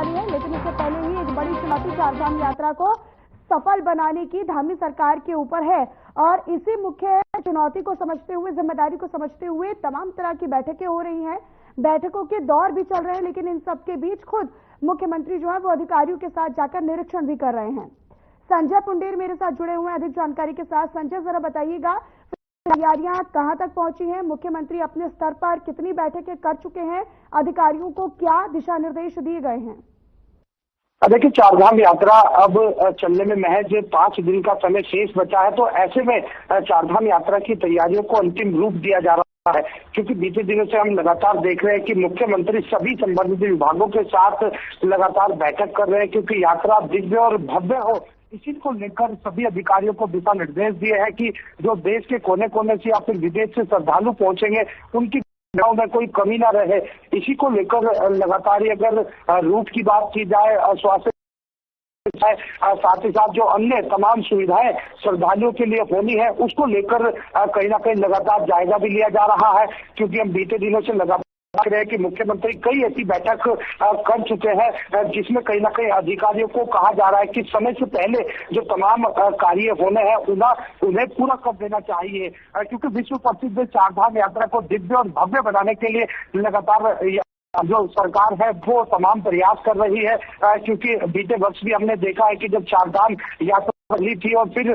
वाली है, लेकिन इससे पहले ही एक बड़ी चुनौती चारधाम यात्रा को सफल बनाने की धामी सरकार के ऊपर है और इसी मुख्य चुनौती को समझते हुए, जिम्मेदारी को समझते हुए तमाम तरह की बैठकें हो रही हैं। बैठकों के दौर भी चल रहे हैं, लेकिन इन सबके बीच खुद मुख्यमंत्री जो है वो अधिकारियों के साथ जाकर निरीक्षण भी कर रहे हैं। संजय पुंडेर मेरे साथ जुड़े हुए हैं अधिक जानकारी के साथ। संजय, जरा बताइएगा तैयारियां कहां तक पहुंची हैं? मुख्यमंत्री अपने स्तर पर कितनी बैठकें कर चुके हैं? अधिकारियों को क्या दिशा निर्देश दिए गए हैं? देखिए, चारधाम यात्रा अब चलने में महज 5 दिन का समय शेष बचा है, तो ऐसे में चारधाम यात्रा की तैयारियों को अंतिम रूप दिया जा रहा है, क्योंकि बीते दिनों से हम लगातार देख रहे हैं कि मुख्यमंत्री सभी संबंधित विभागों के साथ लगातार बैठक कर रहे हैं, क्योंकि यात्रा दिव्य और भव्य हो, इसी को लेकर सभी अधिकारियों को दिशा निर्देश दिए हैं कि जो देश के कोने कोने से या फिर विदेश से श्रद्धालु पहुंचेंगे उनकी गाँव में कोई कमी ना रहे। इसी को लेकर लगातार अगर रूट की बात की जाए, स्वास्थ्य साथ ही साथ जो अन्य तमाम सुविधाएं श्रद्धालुओं के लिए होनी है, उसको लेकर कहीं ना कहीं लगातार जायजा भी लिया जा रहा है, क्योंकि हम बीते दिनों से लगातार देख रहे हैं कि मुख्यमंत्री कई ऐसी बैठक कर चुके हैं जिसमें कहीं ना कहीं अधिकारियों को कहा जा रहा है कि समय से पहले जो तमाम कार्य होने हैं उन्हें पूरा कर देना चाहिए, क्योंकि विश्व प्रसिद्ध चारधाम यात्रा को दिव्य और भव्य बनाने के लिए लगातार जो सरकार है वो तमाम प्रयास कर रही है, क्योंकि बीते वर्ष भी हमने देखा है कि जब चारधाम यात्रा चली थी और फिर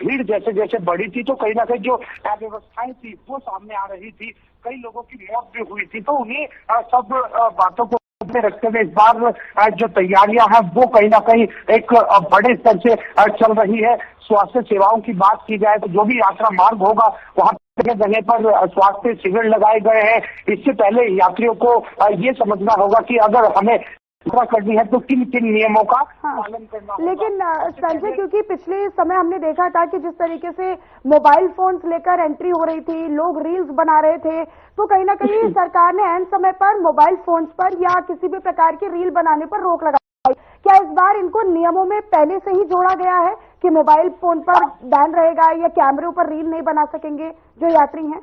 भीड़ जैसे जैसे बढ़ी थी, तो कहीं ना कहीं जो अव्यवस्थाएं थी वो सामने आ रही थी, कई लोगों की मौत भी हुई थी। तो उन्हीं सब बातों को रखते हुए इस बार जो तैयारियां हैं वो कहीं ना कहीं एक बड़े स्तर से चल रही है। स्वास्थ्य सेवाओं की बात की जाए तो जो भी यात्रा मार्ग होगा वहाँ जगह पर स्वास्थ्य शिविर लगाए गए हैं। इससे पहले यात्रियों को ये समझना होगा कि अगर हमें यात्रा करनी है तो किन किन नियमों का पालन करना होगा। लेकिन संजय, क्योंकि पिछले समय हमने देखा था कि जिस तरीके से मोबाइल फोन्स लेकर एंट्री हो रही थी, लोग रील्स बना रहे थे, तो कहीं ना कहीं सरकार ने ऐन समय पर मोबाइल फोन्स पर या किसी भी प्रकार की रील बनाने पर रोक लगाई। क्या इस बार इनको नियमों में पहले से ही जोड़ा गया है कि मोबाइल फोन पर बैन रहेगा या कैमरे पर रील नहीं बना सकेंगे जो यात्री हैं?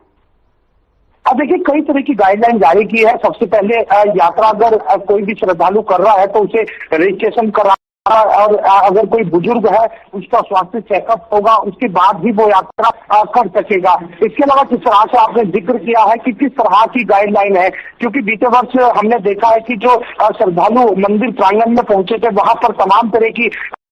अब देखिए, कई तरह की गाइडलाइन जारी की है। सबसे पहले यात्रा अगर कोई भी श्रद्धालु कर रहा है तो उसे रजिस्ट्रेशन करा, और अगर कोई बुजुर्ग है उसका स्वास्थ्य चेकअप होगा, उसके बाद भी वो यात्रा कर सकेगा। इसके अलावा जिस तरह से आपने जिक्र किया है कि किस तरह की गाइडलाइन है, क्योंकि बीते वर्ष हमने देखा है कि जो श्रद्धालु मंदिर प्रांगण में पहुंचे थे वहां पर तमाम तरह की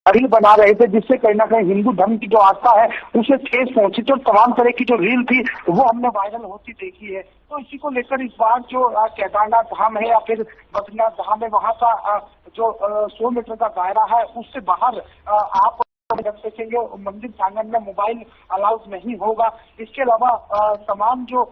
रील बना रहे थे, जिससे कहीं ना कहीं हिंदू धर्म की जो आस्था है उसे ठेस पहुंची थी, और तमाम तरह की जो रील थी वो हमने वायरल होती देखी है। तो इसी को लेकर इस बार जो केदारनाथ धाम है या फिर बद्रीनाथ धाम है, वहाँ का जो 100 मीटर का दायरा है उससे बाहर आप रख सकेंगे। मंदिर प्रांगण में मोबाइल अलाउड नहीं होगा। इसके अलावा तमाम जो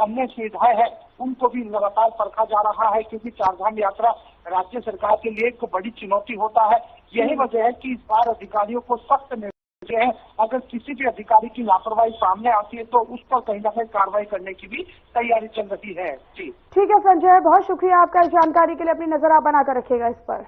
अन्य सुविधाएं हैं उनको भी लगातार परखा जा रहा है, क्योंकि चारधाम यात्रा राज्य सरकार के लिए एक बड़ी चुनौती होता है। यही वजह है कि इस बार अधिकारियों को सख्त निर्देश है, अगर किसी भी अधिकारी की लापरवाही सामने आती है तो उस पर कहीं ना कहीं कार्रवाई करने की भी तैयारी चल रही है। जी ठीक है संजय, बहुत शुक्रिया आपका इस जानकारी के लिए। अपनी नजर आप बनाकर रखिएगा इस पर।